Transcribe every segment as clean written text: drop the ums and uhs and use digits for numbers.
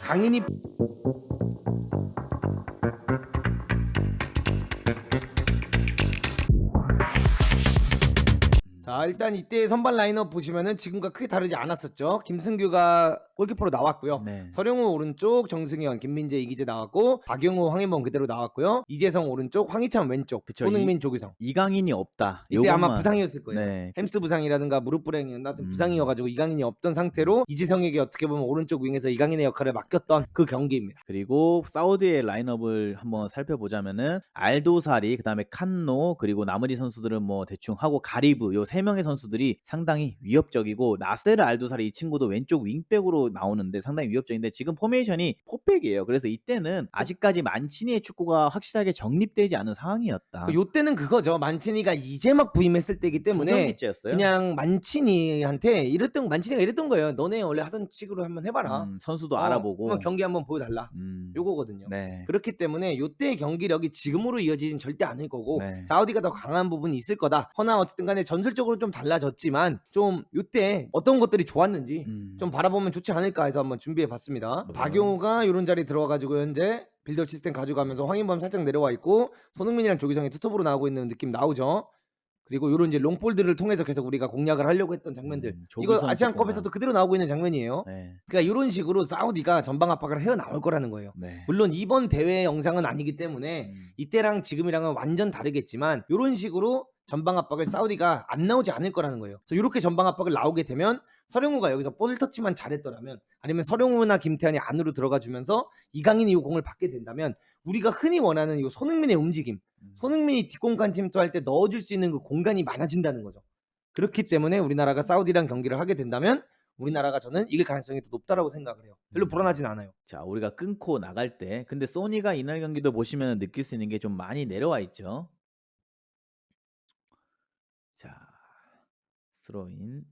강인이 자, 일단 이때 선발 라인업 보시면은 지금과 크게 다르지 않았었죠. 김승규가 골키퍼로 나왔고요. 네. 서령우 오른쪽, 정승현, 김민재, 이기재 나왔고, 박용호, 황인범 그대로 나왔고요. 이재성 오른쪽, 황희찬 왼쪽, 그쵸. 손흥민, 조규성. 이강인이 없다. 이때 아마 요것만. 부상이었을 거예요. 네. 햄스 부상이라든가 무릎 불행이었나 하여튼 부상이어가지고 이강인이 없던 상태로 이재성에게 어떻게 보면 오른쪽 윙에서 이강인의 역할을 맡겼던 그 경기입니다. 그리고 사우디의 라인업을 한번 살펴보자면은 알도사리, 그다음에 칸노, 그리고 나머지 선수들은 뭐 대충 하고 가리브 요 세 명의 선수들이 상당히 위협적이고, 나세르 알도사리 이 친구도 왼쪽 윙백으로 나오는데 상당히 위협적인데 지금 포메이션이 포백이에요. 그래서 이때는 아직까지 만치니의 축구가 확실하게 정립되지 않은 상황이었다. 요때는 그거죠. 만치니가 이제 막 부임했을 때이기 두 때문에 경기째였어요. 그냥 만치니한테 만치니가 이랬던 거예요. 너네 원래 하던 식으로 한번 해봐라. 선수도 알아보고. 한번 경기 한번 보여달라. 요거거든요. 네. 그렇기 때문에 요때의 경기력이 지금으로 이어지진 절대 않을 거고 네. 사우디가 더 강한 부분이 있을 거다. 허나 어쨌든 간에 전술적으로 좀 달라졌지만 좀 요때 어떤 것들이 좋았는지 좀 바라보면 좋지 않을까 해서 한번 준비해 봤습니다. 박용우가 이런 자리에 들어가가지고 현재 빌드업 시스템 가져가면서 황인범 살짝 내려와 있고 손흥민이랑 조기성이 투톱으로 나오고 있는 느낌 나오죠. 그리고 요런 이제 롱볼들을 통해서 계속 우리가 공략을 하려고 했던 장면들. 이거 조규성 아시안컵에서도 그대로 나오고 있는 장면이에요. 네. 그러니까 이런 식으로 사우디가 전방 압박을 해 나올 거라는 거예요. 네. 물론 이번 대회 영상은 아니기 때문에 이때랑 지금이랑은 완전 다르겠지만 이런 식으로 전방 압박을 사우디가 안 나오지 않을 거라는 거예요. 그래서 이렇게 전방 압박을 나오게 되면 서령우가 여기서 볼 터치만 잘했더라면, 아니면 서령우나 김태환이 안으로 들어가 주면서 이강인이 이 공을 받게 된다면 우리가 흔히 원하는 이 손흥민의 움직임, 손흥민이 뒷공간 침투할 때 넣어줄 수 있는 그 공간이 많아진다는 거죠. 그렇기 때문에 우리나라가 사우디랑 경기를 하게 된다면 우리나라가 저는 이길 가능성이 더 높다라고 생각을 해요. 별로 불안하진 않아요. 자, 우리가 끊고 나갈 때, 근데 소니가 이날 경기도 보시면 느낄 수 있는 게 좀 많이 내려와 있죠. 자, 스로인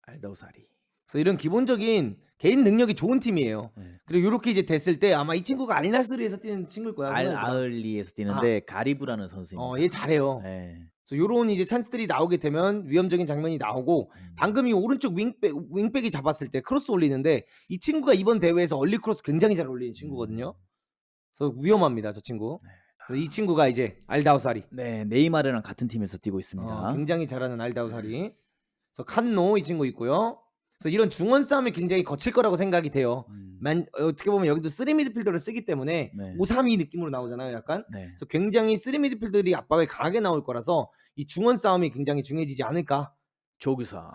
알다우사리. 그래서 이런 기본적인 개인 능력이 좋은 팀이에요. 네. 그리고 이렇게 이제 됐을 때 아마 이 친구가 알나스르에서 뛰는 친구일 거야. 알아흘리에서 뛰는데 가리브라는 선수입니다. 얘 잘해요. 네. 그래서 요런 이제 찬스들이 나오게 되면 위험적인 장면이 나오고, 방금 이 오른쪽 윙백이 잡았을 때 크로스 올리는데 이 친구가 이번 대회에서 얼리 크로스 굉장히 잘 올리는 친구거든요. 그래서 위험합니다, 저 친구. 그래서 이 친구가 이제 알다우사리. 네, 네이마르랑 같은 팀에서 뛰고 있습니다. 굉장히 잘하는 알다우사리. 그래서 칸노 이 친구 있고요. 그래서 이런 중원 싸움이 굉장히 거칠 거라고 생각이 돼요. 어떻게 보면 여기도 3 미드필더를 쓰기 때문에 네. 5-3-2 느낌으로 나오잖아요, 약간. 네. 그래서 굉장히 3 미드필더들이 압박을 강하게 나올 거라서 이 중원 싸움이 굉장히 중요해지지 않을까. 조규성.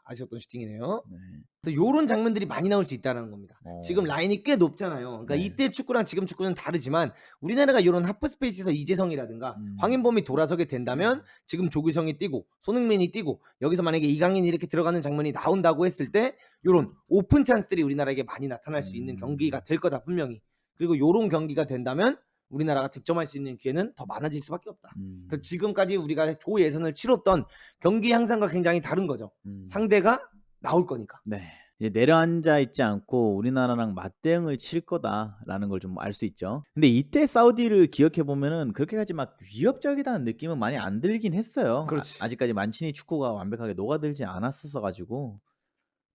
아쉬웠던 슈팅이네요. 네. 그래서 요런 장면들이 많이 나올 수 있다는 겁니다. 지금 라인이 꽤 높잖아요. 그러니까 네. 이때 축구랑 지금 축구는 다르지만 우리나라가 이런 하프 스페이스에서 이재성이라든가 황인범이 돌아서게 된다면 지금 조규성이 뛰고 손흥민이 뛰고 여기서 만약에 이강인이 이렇게 들어가는 장면이 나온다고 했을 때 요런 오픈 찬스들이 우리나라에게 많이 나타날 수 있는 경기가 될 거다 분명히. 그리고 요런 경기가 된다면 우리나라가 득점할 수 있는 기회는 더 많아질 수밖에 없다. 그래서 지금까지 우리가 조 예선을 치렀던 경기 향상과 굉장히 다른 거죠. 상대가 나올 거니까. 네. 이제 내려앉아 있지 않고 우리나라랑 맞대응을 칠 거다라는 걸 좀 알 수 있죠. 근데 이때 사우디를 기억해 보면은 그렇게까지 막 위협적이다는 느낌은 많이 안 들긴 했어요. 그렇지. 아직까지 만치니 축구가 완벽하게 녹아들지 않았어 가지고.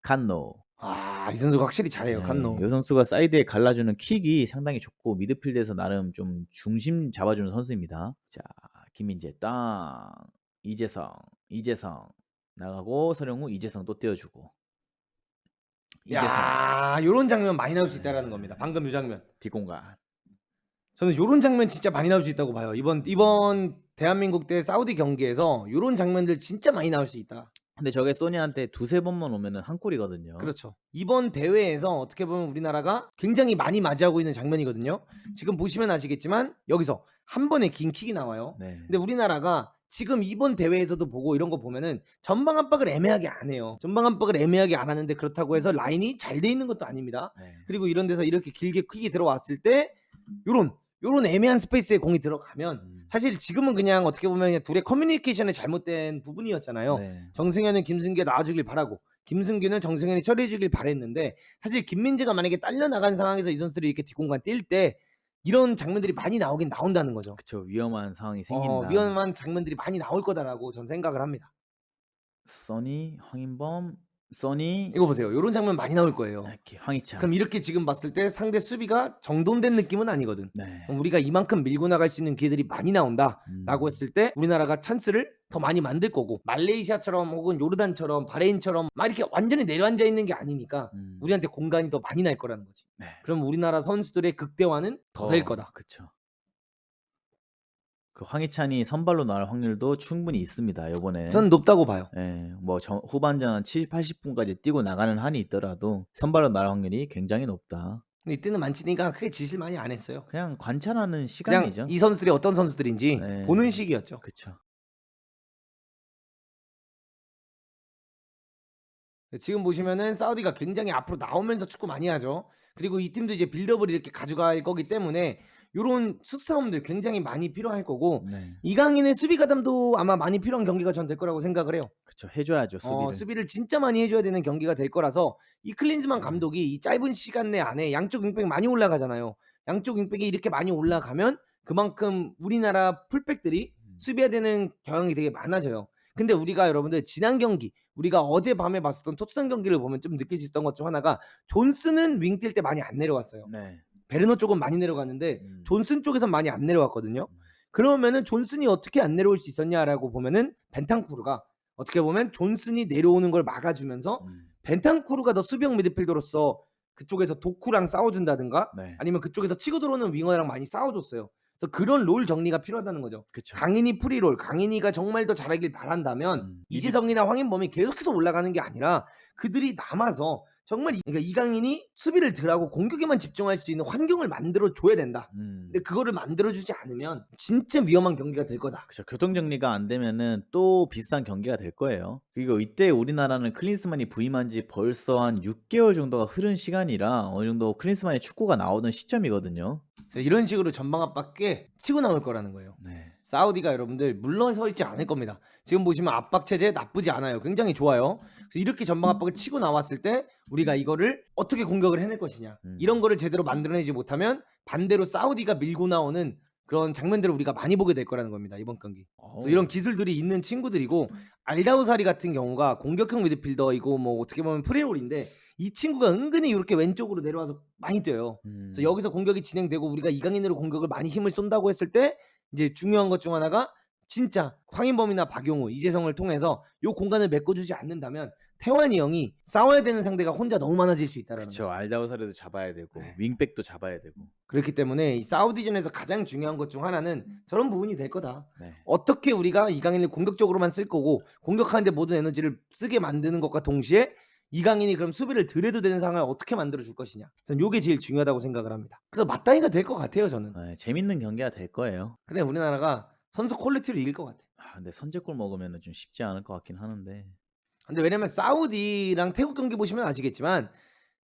칸노. 이 선수가 확실히 잘해요, 칸노. 이 선수가 사이드에 갈라주는 킥이 상당히 좋고 미드필드에서 나름 좀 중심 잡아주는 선수입니다. 자, 김민재 땅, 이재성 나가고 서령우, 이재성 또 띄워주고. 요런 장면 많이 나올 수 있다라는 겁니다. 방금 이 장면. 뒷공간. 저는 요런 장면 진짜 많이 나올 수 있다고 봐요. 이번 대한민국 대 사우디 경기에서 요런 장면들 진짜 많이 나올 수 있다. 근데 저게 소니한테 두세 번만 오면은 한 골이거든요. 그렇죠. 이번 대회에서 어떻게 보면 우리나라가 굉장히 많이 맞이하고 있는 장면이거든요. 지금 보시면 아시겠지만 여기서 한 번에 긴 킥이 나와요. 네. 근데 우리나라가 지금 이번 대회에서도 보고 이런 거 보면은 전방 압박을 애매하게 안 해요. 전방 압박을 애매하게 안 하는데 그렇다고 해서 라인이 잘 돼 있는 것도 아닙니다. 네. 그리고 이런 데서 이렇게 길게 킥이 들어왔을 때 요런 애매한 스페이스에 공이 들어가면 사실 지금은 그냥 어떻게 보면 그냥 둘의 커뮤니케이션이 잘못된 부분이었잖아요. 네. 정승현은 김승규가 나와주길 바라고 김승규는 정승현이 처리해주길 바랬는데, 사실 김민재가 만약에 딸려나간 상황에서 이 선수들이 이렇게 뒷공간 뛸 때 이런 장면들이 많이 나오긴 나온다는 거죠. 그쵸. 위험한 상황이 생긴다. 위험한 장면들이 많이 나올 거다라고 전 생각을 합니다. 써니, 황인범, 써니 이거 보세요. 요런 장면 많이 나올 거예요. 이렇게 황희찬. 그럼 이렇게 지금 봤을 때 상대 수비가 정돈된 느낌은 아니거든. 네. 그럼 우리가 이만큼 밀고 나갈 수 있는 기회들이 많이 나온다라고 했을 때 우리나라가 찬스를 더 많이 만들 거고, 말레이시아처럼 혹은 요르단처럼 바레인처럼 막 이렇게 완전히 내려앉아 있는 게 아니니까 우리한테 공간이 더 많이 날 거라는 거지. 네. 그럼 우리나라 선수들의 극대화는 더 될 거다. 그쵸. 그 황희찬이 선발로 나올 확률도 충분히 있습니다. 요번에. 전 높다고 봐요. 예, 뭐 후반전 한 70, 80분까지 뛰고 나가는 한이 있더라도 선발로 나올 확률이 굉장히 높다. 근데 이때는 만치니가 크게 지실 많이 안 했어요. 그냥 관찰하는 그냥 시간이죠. 이 선수들이 어떤 선수들인지 네. 보는 시기였죠. 그쵸. 지금 보시면은 사우디가 굉장히 앞으로 나오면서 축구 많이 하죠. 그리고 이 팀도 이제 빌드업을 이렇게 가져갈 거기 때문에 요런 수싸움들 굉장히 많이 필요할 거고, 네. 이강인의 수비 가담도 아마 많이 필요한 경기가 전 될 거라고 생각을 해요. 그쵸. 해줘야죠, 수비를. 수비를 진짜 많이 해줘야 되는 경기가 될 거라서 이 클린스만 감독이 이 짧은 시간 내 안에 양쪽 윙백이 많이 올라가잖아요. 양쪽 윙백이 이렇게 많이 올라가면 그만큼 우리나라 풀백들이 수비해야 되는 경향이 되게 많아져요. 근데 우리가 여러분들 지난 경기, 우리가 어젯밤에 봤었던 토트넘 경기를 보면 좀 느낄 수 있었던 것 중 하나가, 존슨은 윙 뛸 때 많이 안 내려왔어요. 네. 베르너 쪽은 많이 내려갔는데 존슨 쪽에선 많이 안 내려왔거든요. 그러면은 존슨이 어떻게 안 내려올 수 있었냐라고 보면은 벤탄쿠르가 어떻게 보면 존슨이 내려오는 걸 막아주면서 벤탄쿠르가 더 수비형 미드필더로서 그쪽에서 도쿠랑 싸워준다든가 네. 아니면 그쪽에서 치고 들어오는 윙어랑 많이 싸워줬어요. 그래서 그런 롤 정리가 필요하다는 거죠. 그쵸. 강인이 프리롤, 강인이가 정말 더 잘하길 바란다면 이재성이나 황인범이 계속해서 올라가는 게 아니라 그들이 남아서 정말 그러니까 이강인이 수비를 덜하고 공격에만 집중할 수 있는 환경을 만들어 줘야 된다. 근데 그거를 만들어 주지 않으면 진짜 위험한 경기가 될 거다. 그쵸. 교통 정리가 안 되면은 또 비슷한 경기가 될 거예요. 그리고 이때 우리나라는 클린스만이 부임한 지 벌써 한 6개월 정도가 흐른 시간이라 어느 정도 클린스만의 축구가 나오던 시점이거든요. 이런 식으로 전방 압박에 치고 나올 거라는 거예요. 네. 사우디가 여러분들 물러서 있지 않을 겁니다. 지금 보시면 압박 체제 나쁘지 않아요. 굉장히 좋아요. 그래서 이렇게 전방 압박을 치고 나왔을 때 우리가 이거를 어떻게 공격을 해낼 것이냐, 이런 거를 제대로 만들어내지 못하면 반대로 사우디가 밀고 나오는 그런 장면들을 우리가 많이 보게 될 거라는 겁니다, 이번 경기. 그래서 이런 기술들이 있는 친구들이고, 알다우사리 같은 경우가 공격형 미드필더이고 뭐 어떻게 보면 프리롤인데 이 친구가 은근히 이렇게 왼쪽으로 내려와서 많이 뛰어요. 그래서 여기서 공격이 진행되고 우리가 이강인으로 공격을 많이 힘을 쏜다고 했을 때 이제 중요한 것 중 하나가 진짜 황인범이나 박용우, 이재성을 통해서 요 공간을 메꿔주지 않는다면 태환이 형이 싸워야 되는 상대가 혼자 너무 많아질 수 있다라는 그쵸. 거죠. 알다우사르도 잡아야 되고 네. 윙백도 잡아야 되고. 그렇기 때문에 이 사우디전에서 가장 중요한 것 중 하나는 저런 부분이 될 거다. 네. 어떻게 우리가 이강인을 공격적으로만 쓸 거고 공격하는데 모든 에너지를 쓰게 만드는 것과 동시에 이강인이 그럼 수비를 덜 해도 되는 상황을 어떻게 만들어 줄 것이냐. 저는 이게 제일 중요하다고 생각을 합니다. 그래서 맞다이가 될 것 같아요, 저는. 네, 재밌는 경기가 될 거예요. 근데 우리나라가 선수 퀄리티로 이길 것 같아. 근데 선제골 먹으면 좀 쉽지 않을 것 같긴 하는데. 근데 왜냐면 사우디랑 태국 경기 보시면 아시겠지만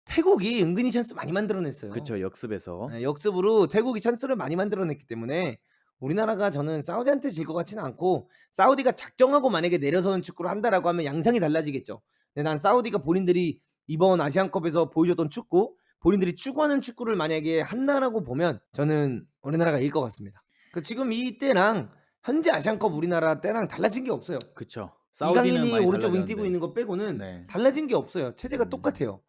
태국이 은근히 찬스 많이 만들어냈어요. 그쵸. 역습에서. 네, 역습으로 태국이 찬스를 많이 만들어냈기 때문에 우리나라가 저는 사우디한테 질 것 같지는 않고, 사우디가 작정하고 만약에 내려서는 축구를 한다라고 하면 양상이 달라지겠죠. 근데 난 사우디가 본인들이 이번 아시안컵에서 보여줬던 축구, 본인들이 추구하는 축구를 만약에 한다라고 보면 저는 우리나라가 이길 것 같습니다. 지금 이때랑 현재 아시안컵 우리나라 때랑 달라진 게 없어요. 그쵸. 이강인이 많이 오른쪽 윙 달라졌는데. 뛰고 있는 거 빼고는 네. 달라진 게 없어요. 체제가 똑같아요.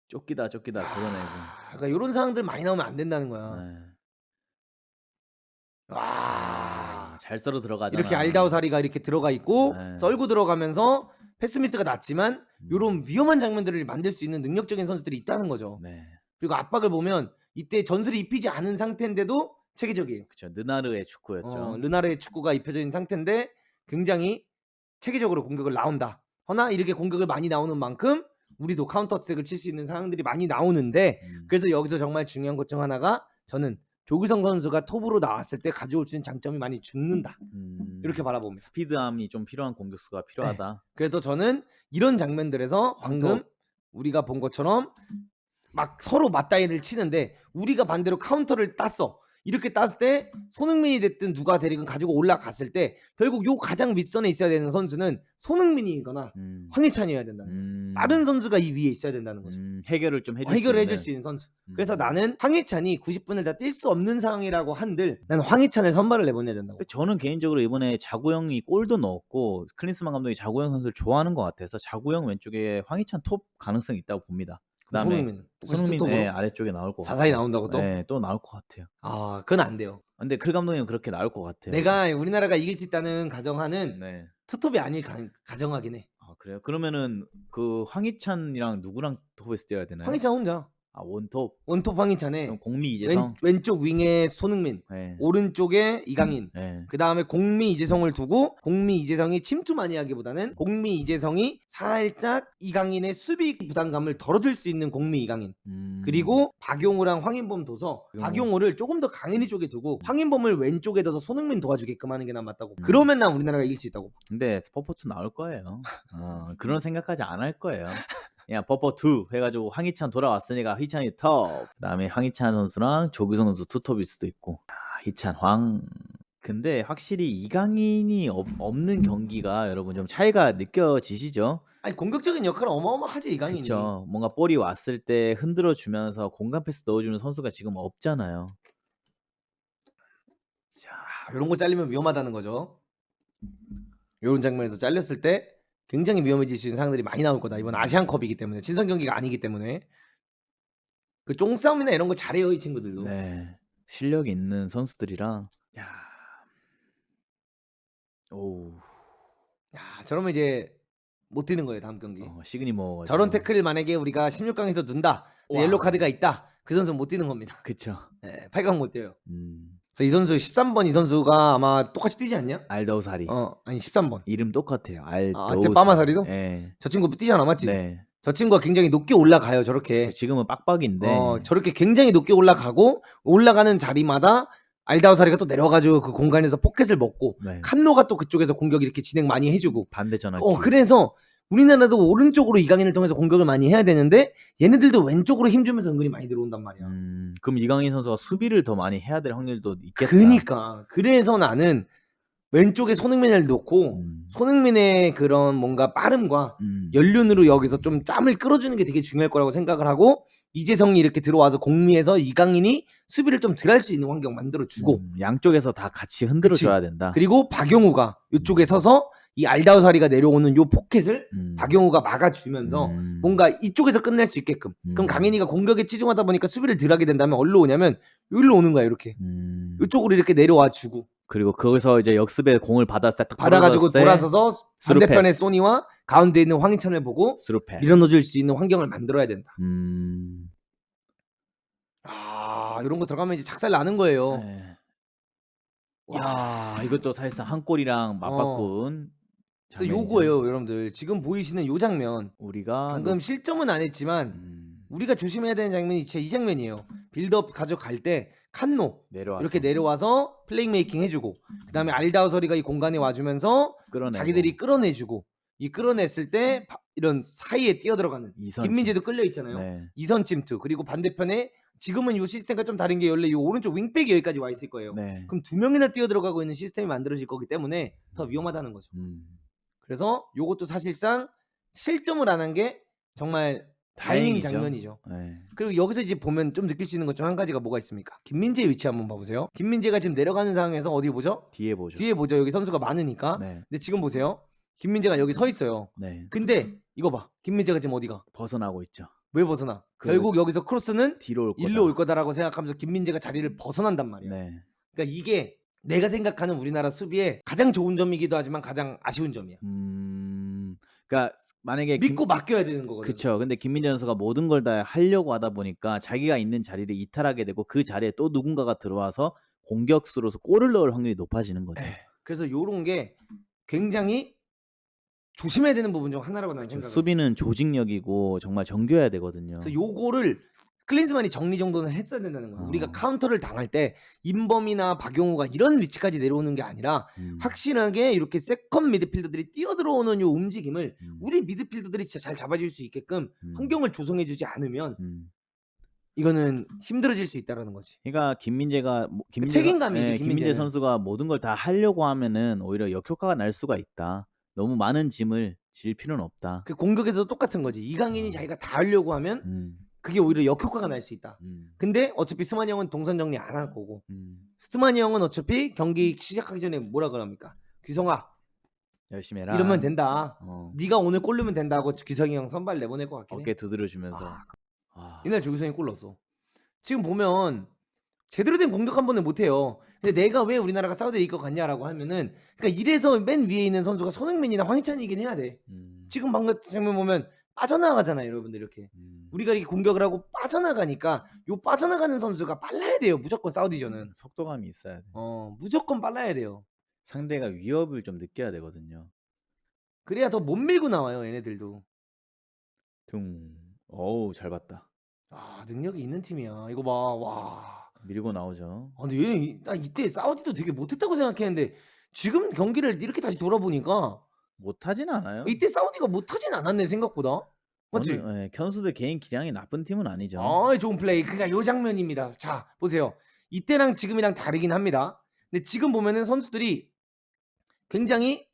쫓기다 걷어내고. 그러니까 이런 상황들 많이 나오면 안 된다는 거야. 네. 와, 잘 썰어 들어가잖아. 이렇게 알다우사리가 이렇게 들어가 있고 네. 썰고 들어가면서 패스미스가 났지만 이런 위험한 장면들을 만들 수 있는 능력적인 선수들이 있다는 거죠. 네. 그리고 압박을 보면 이때 전술이 입히지 않은 상태인데도 체계적이에요. 그쵸. 느나르의 축구였죠. 르나르의 축구가 입혀져 있는 상태인데 굉장히 체계적으로 공격을 나온다. 허나 이렇게 공격을 많이 나오는 만큼 우리도 카운터 어택을 칠 수 있는 상황들이 많이 나오는데, 그래서 여기서 정말 중요한 것 중 하나가 저는 조규성 선수가 톱으로 나왔을 때 가져올 수 있는 장점이 많이 죽는다. 이렇게 바라봅니다. 스피드함이 좀 필요한 공격수가 필요하다. 그래서 저는 이런 장면들에서 방금 우리가 본 것처럼 막 서로 맞다이를 치는데 우리가 반대로 카운터를 땄어. 이렇게 땄을 때 손흥민이 됐든 누가 되든 가지고 올라갔을 때 결국 요 가장 윗선에 있어야 되는 선수는 손흥민이거나 황희찬이어야 된다는 거예요. 다른 선수가 이 위에 있어야 된다는 거죠. 해결을 좀 해줄 해결을 수 해줄 있는. 수 있는 선수. 음. 그래서 나는 황희찬이 90분을 다 뛸 수 없는 상황이라고 한들 나는 황희찬을 선발을 내보내야 된다고. 근데 저는 개인적으로 이번에 자구형이 골도 넣었고 클린스만 감독이 자구형 선수를 좋아하는 것 같아서 자구형 왼쪽에 황희찬 톱 가능성이 있다고 봅니다. 그다음에 손흥민은 손흥민 톱으로 아래쪽에 나올 것 사사이 같아요. 나온다고 또? 네, 또 나올 것 같아요. 아, 그건 안 돼요. 근데 클 감독님은 그렇게 나올 것 같아요. 내가 우리나라가 이길 수 있다는 가정하는 네. 투톱이 아닐 가정하긴 해. 아, 그래요? 그러면은 그 황희찬이랑 누구랑 톱에서 뛰어야 되나요? 황희찬 혼자. 아, 원톱. 원톱 황희찬에 그럼 공미 이재성. 왼쪽 윙에 손흥민, 네. 오른쪽에 이강인. 네. 그 다음에 공미 이재성을 두고 공미 이재성이 침투 많이 하기보다는 공미 이재성이 살짝 이강인의 수비 부담감을 덜어줄 수 있는 공미 이강인. 그리고 박용우랑 황인범 둬서 박용우를 조금 더 강인이 쪽에 두고 황인범을 왼쪽에 둬서 손흥민 도와주게끔 하는 게 난 맞다고. 그러면 난 우리나라가 이길 수 있다고. 근데 스포포트 나올 거예요. 그런 생각까지 안 할 거예요. 그냥 버퍼2 해가지고 황희찬 돌아왔으니까 희찬이 톱. 그다음에 황희찬 선수랑 조규성 선수 투톱일 수도 있고. 희찬 황. 근데 확실히 이강인이 없는 경기가 여러분 좀 차이가 느껴지시죠? 아니 공격적인 역할은 어마어마하지 이강인이. 그렇죠. 뭔가 볼이 왔을 때 흔들어 주면서 공간 패스 넣어주는 선수가 지금 없잖아요. 자, 이런 거 잘리면 위험하다는 거죠. 이런 장면에서 잘렸을 때 굉장히 위험해질 수 있는 상황들이 많이 나올 거다. 이번 아시안컵이기 때문에 친선 경기가 아니기 때문에 그 쫑싸움이나 이런 거 잘해요 이 친구들도. 네, 실력이 있는 선수들이라. 야, 오, 야, 저러면 이제 못 뛰는 거예요 다음 경기. 시그니 뭐 저런 태클을 만약에 우리가 16강에서 둔다, 옐로 카드가 있다, 그 선수는 못 뛰는 겁니다. 그쵸. 네, 8강 못 뛰어요. 음, 그래서 이 선수 13번 이 선수가 아마 똑같이 뛰지 않냐? 알더사리. 아니 13번. 이름 똑같아요. 제 빠마사리도? 네. 저 친구 뛰잖아 맞지? 네. 저 친구가 굉장히 높게 올라가요 저렇게. 지금은 빡빡인데. 저렇게 굉장히 높게 올라가고 올라가는 자리마다 알다우사리가 또 내려가지고 그 공간에서 포켓을 먹고 네. 칸노가 또 그쪽에서 공격 이렇게 진행 많이 해주고. 반대 전환기. 그래서 우리나라도 오른쪽으로 이강인을 통해서 공격을 많이 해야 되는데 얘네들도 왼쪽으로 힘주면서 은근히 많이 들어온단 말이야. 그럼 이강인 선수가 수비를 더 많이 해야 될 확률도 있겠다. 그니까 그래서 나는 왼쪽에 손흥민을 놓고 손흥민의 그런 뭔가 빠름과 연륜으로 여기서 좀 짬을 끌어주는 게 되게 중요할 거라고 생각을 하고 이재성이 이렇게 들어와서 공미에서 이강인이 수비를 좀 덜 할 수 있는 환경 만들어주고 양쪽에서 다 같이 흔들어줘야 된다. 그리고 박용우가 이쪽에 서서 이 알다우사리가 내려오는 요 포켓을 박용우가 막아주면서 뭔가 이쪽에서 끝낼 수 있게끔. 그럼 강인이가 공격에 치중하다 보니까 수비를 덜 하게 된다면 어디로 오냐면 여기로 오는 거야 이렇게. 이쪽으로 이렇게 내려와주고. 그리고 거기서 이제 역습에 공을 받았을 때 딱 받아가지고 돌아서서 반대편의 패스. 소니와 가운데 있는 황희찬을 보고 스루 패스. 밀어넣어줄 수 있는 환경을 만들어야 된다. 이런 거 들어가면 이제 작살 나는 거예요. 네. 야, 이것도 사실상 한 골이랑 맞바꾼. 그래서 요거예요, 여러분들. 지금 보이시는 요 장면. 우리가 방금 실점은 안 했지만 우리가 조심해야 되는 장면이 진짜 이 장면이에요. 빌드업 가져갈 때 칸노 내려와서. 이렇게 내려와서 플레이메이킹 해주고 그다음에 알다우서리가 이 공간에 와주면서 끌어내고. 자기들이 끌어내주고 이 끌어냈을 때 이런 사이에 뛰어들어가는 김민재도 끌려 있잖아요. 네. 이선 침투 그리고 반대편에 지금은 이 시스템과 좀 다른 게 원래 이 오른쪽 윙백이 여기까지 와 있을 거예요. 네. 그럼 두 명이나 뛰어들어가고 있는 시스템이 만들어질 거기 때문에 더 위험하다는 거죠. 그래서 요것도 사실상 실점을 안 한 게 정말 다행인 장면이죠. 네. 그리고 여기서 이제 보면 좀 느낄 수 있는 것 중 한 가지가 뭐가 있습니까? 김민재의 위치 한번 봐보세요. 김민재가 지금 내려가는 상황에서 어디 보죠? 뒤에 보죠. 뒤에 보죠. 여기 선수가 많으니까. 네. 근데 지금 보세요. 김민재가 여기 서 있어요. 네. 근데 이거 봐. 김민재가 지금 어디가? 벗어나고 있죠. 왜 벗어나? 결국 여기서 크로스는 뒤로 올 거다. 일로 올 거다라고 생각하면서 김민재가 자리를 벗어난단 말이에요. 네. 그러니까 이게 내가 생각하는 우리나라 수비의 가장 좋은 점이기도 하지만 가장 아쉬운 점이야. 그러니까 만약에 믿고 맡겨야 되는 거거든. 그렇죠. 근데 김민재 선수가 모든 걸 다 하려고 하다 보니까 자기가 있는 자리를 이탈하게 되고 그 자리에 또 누군가가 들어와서 공격수로서 골을 넣을 확률이 높아지는 거죠. 그래서 요런 게 굉장히 조심해야 되는 부분 중 하나라고 나는 생각해요. 수비는 조직력이고 정말 정교해야 되거든요. 그래서 요거를 클린스만이 정리 정도는 했어야 된다는 거예요. 우리가 카운터를 당할 때 임범이나 박용우가 이런 위치까지 내려오는 게 아니라 확실하게 이렇게 세컨 미드필더들이 뛰어들어오는 요 움직임을 우리 미드필더들이 진짜 잘 잡아줄 수 있게끔 환경을 조성해주지 않으면 이거는 힘들어질 수 있다라는 거지. 그러니까 김민재가 책임감이지. 김민재 선수가 모든 걸 다 하려고 하면은 오히려 역효과가 날 수가 있다. 너무 많은 짐을 질 필요는 없다. 그 공격에서도 똑같은 거지. 이강인이 자기가 다 하려고 하면 그게 오히려 역효과가 날 수 있다. 근데 어차피 스만이 형은 동선 정리 안 할 거고 스만이 형은 어차피 경기 시작하기 전에 뭐라 그럽니까? 규성아 열심히 해라. 이러면 된다. 어. 네가 오늘 골 넣으면 된다고 규성이 형 선발 내보낼 것 같긴 해. 어깨 두드려주면서. 이날 조규성이 골 넣었어. 지금 보면 제대로 된 공격 한 번은 못해요. 근데 내가 왜 우리나라가 사우디에 이길 것 같냐라고 하면은 그러니까 이래서 맨 위에 있는 선수가 손흥민이나 황희찬이긴 해야 돼. 지금 방금 장면 보면 빠져나가잖아요, 여러분들 이렇게. 우리가 이렇게 공격을 하고 빠져나가니까 요 빠져나가는 선수가 빨라야 돼요. 무조건 사우디전은. 속도감이 있어야 돼. 무조건 빨라야 돼요. 상대가 위협을 좀 느껴야 되거든요. 그래야 더 못 밀고 나와요, 얘네들도. 어우, 잘 봤다. 능력이 있는 팀이야. 이거 봐. 와. 밀고 나오죠. 근데 얘는 나 이때 사우디도 되게 못했다고 생각했는데 지금 경기를 이렇게 다시 돌아보니까 못하진 않아요. 이때 사우디가 못하진 않았네 생각보다. 맞지? 선수들 개인 기량이 나쁜 팀은 아니죠. 좋은 플레이. 그러니까 요 장면입니다. 자 보세요. 이때랑 지금이랑 다르긴 합니다. 근데 지금 보면은 선수들이 굉장히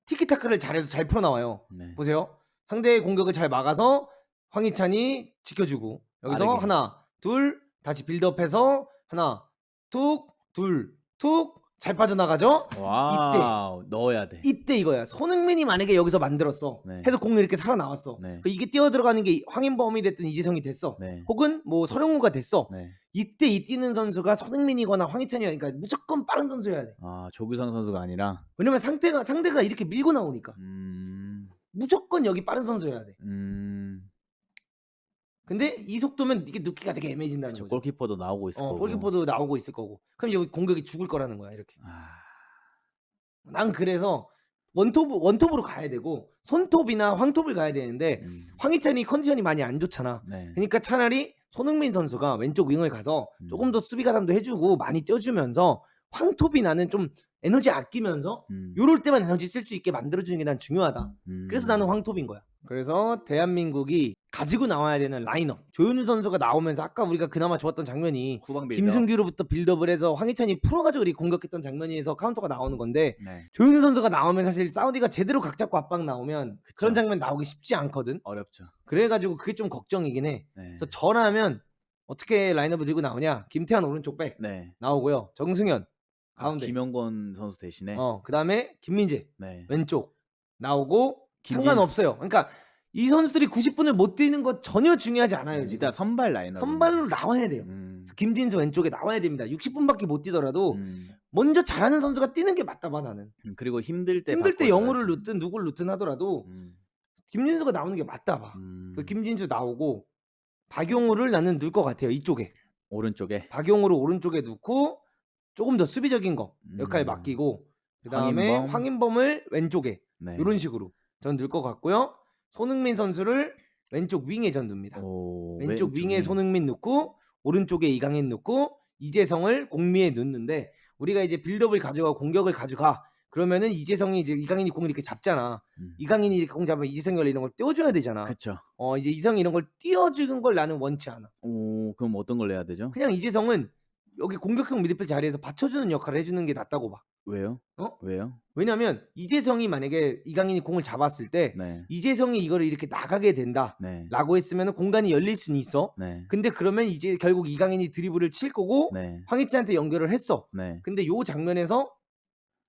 티키타카를 잘해서 잘 풀어나와요. 네. 보세요. 상대의 공격을 잘 막아서 황희찬이 지켜주고 여기서 빠르게. 하나 둘 다시 빌드업해서 하나 툭 둘 툭 잘 빠져나가죠. 와우, 넣어야 돼. 이때 이거야. 손흥민이 만약에 여기서 만들었어. 네. 해서 공이 이렇게 살아나왔어. 네. 이게 뛰어 들어가는 게 황인범이 됐든 이재성이 됐어. 네. 혹은 뭐 서령우가 됐어. 네. 이때 이 뛰는 선수가 손흥민이거나 황희찬이야. 그러니까 무조건 빠른 선수여야 돼. 조규성 선수가 아니라. 왜냐면 상대가 이렇게 밀고 나오니까. 무조건 여기 빠른 선수여야 돼. 근데 이 속도면 이게 넣기가 되게 애매해진다는 거죠. 골키퍼도 나오고 있을 거고. 골키퍼도 나오고 있을 거고. 그럼 여기 공격이 죽을 거라는 거야 이렇게. 난 그래서 원톱으로 가야 되고 손톱이나 황톱을 가야 되는데 황희찬이 컨디션이 많이 안 좋잖아. 네. 그러니까 차라리 손흥민 선수가 왼쪽 윙을 가서 조금 더 수비 가담도 해주고 많이 뛰어주면서 황톱이 나는 좀 에너지 아끼면서 요럴 때만 에너지 쓸 수 있게 만들어주는 게 난 중요하다. 그래서 나는 황톱인 거야. 그래서 대한민국이 가지고 나와야 되는 라인업. 조현우 선수가 나오면서 아까 우리가 그나마 좋았던 장면이 후방 빌드업. 김승규로부터 빌드업을 해서 황희찬이 풀어가지고 이렇게 공격했던 장면에서 카운터가 나오는 건데 네. 조현우 선수가 나오면 사실 사우디가 제대로 각 잡고 압박 나오면 그쵸. 그런 장면 나오기 쉽지 않거든. 어렵죠. 그래가지고 그게 좀 걱정이긴 해. 네. 그래서 저라면 어떻게 라인업을 들고 나오냐. 김태환 오른쪽 백 네. 나오고요. 정승현 가운데. 김영권 선수 대신에. 그 다음에 김민재 네. 왼쪽 나오고 김진수. 상관없어요. 그러니까 이 선수들이 90분을 못 뛰는 거 전혀 중요하지 않아요. 지금. 일단 선발 라인업. 선발로 나와야 돼요. 김진수 왼쪽에 나와야 됩니다. 60분밖에 못 뛰더라도 먼저 잘하는 선수가 뛰는 게 맞다 봐 나는. 그리고 힘들 때 영우를 넣든 누구를 넣든 하더라도 김진수가 나오는 게 맞다 봐. 그 김진수 나오고 박용우를 나는 넣을 것 같아요. 이쪽에. 오른쪽에. 박용우를 오른쪽에 넣고 조금 더 수비적인 거 역할 맡기고 그다음에 황인범을 왼쪽에 네. 이런 식으로 전 넣을 것 같고요. 손흥민 선수를 왼쪽 윙에 전 둡니다. 왼쪽 윙에 손흥민 넣고 오른쪽에 이강인 넣고 이재성을 공미에 넣는데 우리가 이제 빌드업을 가져가 공격을 가져가 그러면은 이재성이 이제 이강인이 공을 이렇게 잡잖아. 이강인이 이렇게 공 잡으면 이재성이 원래 이런 걸 띄워줘야 되잖아. 그렇죠. 이제 이재성이 이런 걸 띄워주는 걸 나는 원치 않아. 그럼 어떤 걸 해야 되죠? 그냥 이재성은 여기 공격형 미드필드 자리에서 받쳐주는 역할을 해주는 게 낫다고 봐. 왜요? 왜요? 왜냐면 이재성이 만약에 이강인이 공을 잡았을 때 네. 이재성이 이거를 이렇게 나가게 된다 네. 라고 했으면 공간이 열릴 수는 있어. 네. 근데 그러면 이제 결국 이강인이 드리블을 칠 거고 네. 황희찬한테 연결을 했어. 네. 근데 요 장면에서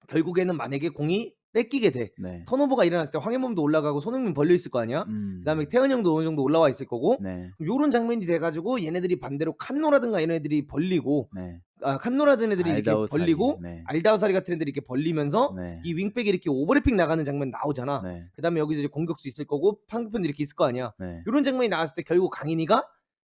결국에는 만약에 공이 뺏기게 돼. 네. 턴오버가 일어났을 때 황해범도 올라가고 손흥민 벌려 있을 거 아니야. 그다음에 태현 형도 어느 정도 올라와 있을 거고. 네. 요런 장면이 돼가지고 얘네들이 반대로 칸노라든가 이런 애들이 벌리고 네. 칸노라든 애들이 이렇게 알다우사리. 벌리고 네. 알다우사리 같은 애들이 이렇게 벌리면서 네. 이 윙백이 이렇게 오버래핑 나가는 장면 나오잖아. 네. 그다음에 여기서 이제 공격수 있을 거고 상대편도 이렇게 있을 거 아니야. 네. 요런 장면이 나왔을 때 결국 강인이가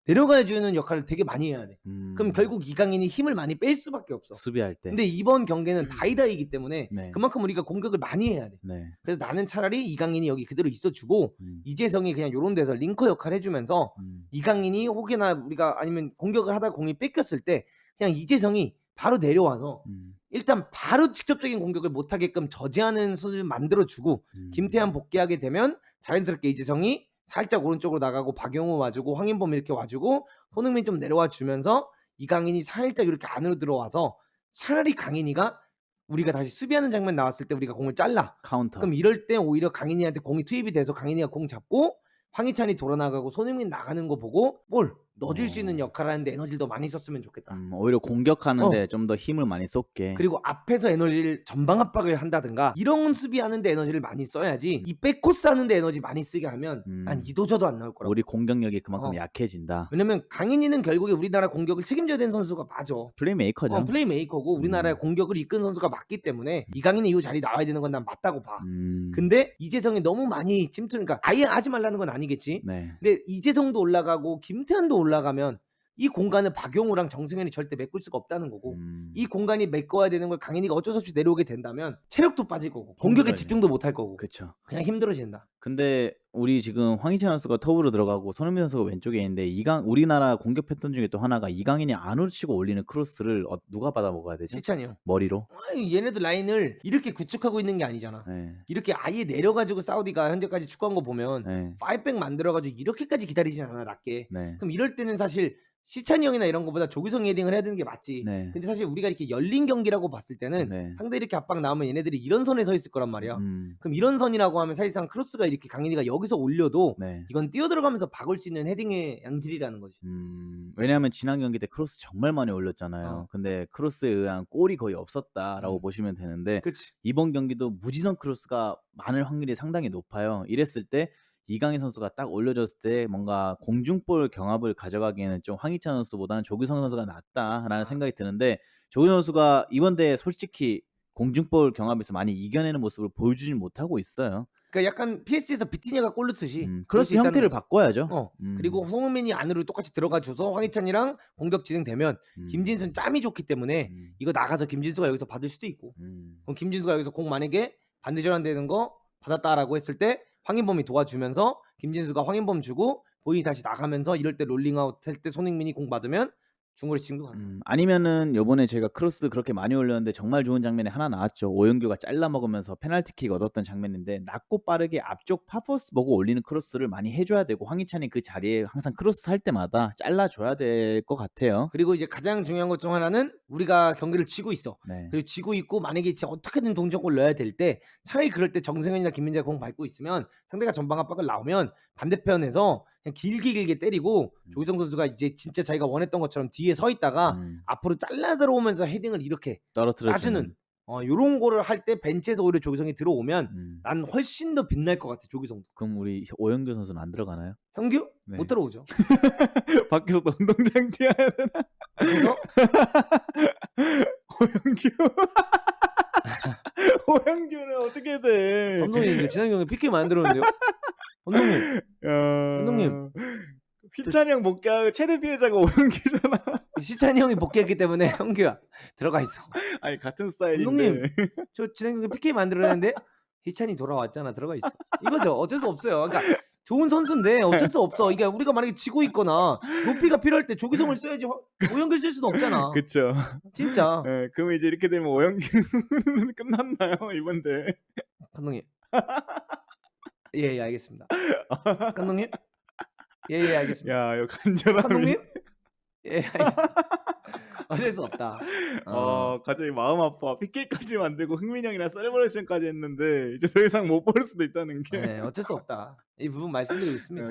내려가 주는 역할을 되게 많이 해야 돼. 그럼 결국 이강인이 힘을 많이 뺄 수밖에 없어. 수비할 때. 근데 이번 경기는 다이다이기 때문에 네. 그만큼 우리가 공격을 많이 해야 돼. 네. 그래서 나는 차라리 이강인이 여기 그대로 있어주고 이재성이 그냥 요런 데서 링커 역할 해주면서 이강인이 혹여나 우리가 아니면 공격을 하다가 공이 뺏겼을 때 그냥 이재성이 바로 내려와서 일단 바로 직접적인 공격을 못하게끔 저지하는 수준 만들어주고 김태환 복귀하게 되면 자연스럽게 이재성이 살짝 오른쪽으로 나가고 박용우 와주고 황인범 이렇게 와주고 손흥민 좀 내려와 주면서 이강인이 살짝 이렇게 안으로 들어와서 차라리 강인이가 우리가 다시 수비하는 장면 나왔을 때 우리가 공을 잘라. 카운터. 그럼 이럴 때 오히려 강인이한테 공이 투입이 돼서 강인이가 공 잡고 황희찬이 돌아나가고 손흥민 나가는 거 보고 볼 넣어줄 수 있는 역할을 하는데 에너지를 더 많이 썼으면 좋겠다. 오히려 공격하는데 좀 더 힘을 많이 쏟게. 그리고 앞에서 에너지를 전방 압박을 한다든가 이런 수비하는데 에너지를 많이 써야지 이 백코스 하는데 에너지 많이 쓰게 하면 난 이도저도 안 나올 거라고. 우리 공격력이 그만큼 어. 약해진다. 왜냐면 강인이는 결국에 우리나라 공격을 책임져야 되는 선수가 맞아. 플레이메이커죠. 플레이메이커고 우리나라의 공격을 이끄는 선수가 맞기 때문에 이강인이 이 자리 나와야 되는 건 난 맞다고 봐. 근데 이재성이 너무 많이 침투니까 아예 하지 말라는 건 아니겠지. 네. 근데 이재성도 올라가고 김태환도 올라가면 이 공간을 박용우랑 정승현이 절대 메꿀 수가 없다는 거고 이 공간이 메꿔야 되는 걸 강인이가 어쩔 수 없이 내려오게 된다면 체력도 빠질 거고 공격에 집중도 못 할 거고 그쵸. 그냥 힘들어진다. 근데 우리 지금 황희찬 선수가 톱으로 들어가고 손흥민 선수가 왼쪽에 있는데 우리나라 공격 패턴 중에 또 하나가 이강인이 안으로 치고 올리는 크로스를 누가 받아 먹어야 되죠? 시찬이 형. 머리로? 얘네들 라인을 이렇게 구축하고 있는 게 아니잖아. 네. 이렇게 아예 내려가지고 사우디가 현재까지 축구한 거 보면 네. 5백 만들어가지고 이렇게까지 기다리지 않아 낮게. 네. 그럼 이럴 때는 사실 시찬이 형이나 이런 거보다 조규성이 헤딩을 해야 되는 게 맞지. 네. 근데 사실 우리가 이렇게 열린 경기라고 봤을 때는 네. 상대 이렇게 압박 나오면 얘네들이 이런 선에 서 있을 거란 말이야. 그럼 이런 선이라고 하면 사실상 크로스가 이렇게 강인이가 여기서 올려도 네. 이건 뛰어들어가면서 박을 수 있는 헤딩의 양질이라는 거지. 왜냐하면 지난 경기 때 크로스 정말 많이 올렸잖아요. 근데 크로스에 의한 골이 거의 없었다라고 보시면 되는데 그렇지. 이번 경기도 무지성 크로스가 많을 확률이 상당히 높아요. 이랬을 때 이강인 선수가 딱 올려줬을 때 뭔가 공중볼 경합을 가져가기에는 좀 황희찬 선수보다는 조규성 선수가 낫다라는 생각이 드는데 조규성 선수가 이번 대회 솔직히 공중볼 경합에서 많이 이겨내는 모습을 보여주진 못하고 있어요. 그러니까 약간 PSG에서 비티니아가 골 넣듯이 크로스 형태를 바꿔야죠. 그리고 홍은민이 안으로 똑같이 들어가줘서 황희찬이랑 공격 진행되면 김진수는 짬이 좋기 때문에 이거 나가서 김진수가 여기서 받을 수도 있고 그럼 김진수가 여기서 공 만약에 반대 전환되는 거 받았다라고 했을 때 황인범이 도와주면서 김진수가 황인범 주고 본인이 다시 나가면서 이럴 때 롤링아웃 할 때 손흥민이 공 받으면 중거리 칭도 가능. 아니면은 요번에 제가 크로스 그렇게 많이 올렸는데 정말 좋은 장면이 하나 나왔죠. 오영규가 잘라 먹으면서 페널티킥 얻었던 장면인데 낮고 빠르게 앞쪽 파포스 보고 올리는 크로스를 많이 해줘야 되고 황희찬이 그 자리에 항상 크로스 할 때마다 잘라줘야 될 것 같아요. 그리고 이제 가장 중요한 것 중 하나는 우리가 경기를 지고 있어. 네. 그리고 지고 있고 만약에 진짜 어떻게든 동점골 넣어야 될 때 차라리 그럴 때 정승현이나 김민재가 공 밟고 있으면 상대가 전방 압박을 나오면 반대편에서 그냥 길게 때리고 조희성 선수가 이제 진짜 자기가 원했던 것처럼 뒤에 서 있다가 앞으로 잘라 들어오면서 헤딩을 이렇게 따주는 요런 거를 할 때 벤치에서 오히려 조규성이 들어오면 난 훨씬 더 빛날 것 같아. 조규성도. 그럼 우리 오영규 선수는 안 들어가나요? 형규? 네. 못 들어오죠. 밖에서 또 운동장 뛰어야 되나? 그래서 오영규 오영규는 어떻게 돼? 감독님 이제 진환이 형이 PK 만들었는데요. 감독님 휘찬이 형 복귀하고 최대 피해자가 오영규잖아. 시찬이 형이 복귀했기 때문에 형규야 들어가 있어. 아니 같은 스타일인데. 감독님 저 진환이 형이 PK 만들었는데 희찬이 돌아왔잖아. 들어가 있어. 이거죠. 어쩔 수 없어요. 그러니까 좋은 선수인데 어쩔 수 없어. 이게 우리가 만약에 지고 있거나 높이가 필요할 때 조규성을 써야지 오영규 쓸 수는 없잖아. 그쵸. 진짜. 네, 그럼 이제 이렇게 되면 오영규는 끝났나요 이번 대회? 감독님. 예 알겠습니다. 감독님. 예 알겠습니다. 야 이거 간절함이. 감독님. 예 알겠습니다. 어쩔 수 없다. 갑자기 마음 아파. PK까지 만들고 흥민이 형이랑 셀레브레이션까지 했는데 이제 더 이상 못 볼 수도 있다는 게. 네, 어쩔 수 없다. 이 부분 말씀드리고 있습니다.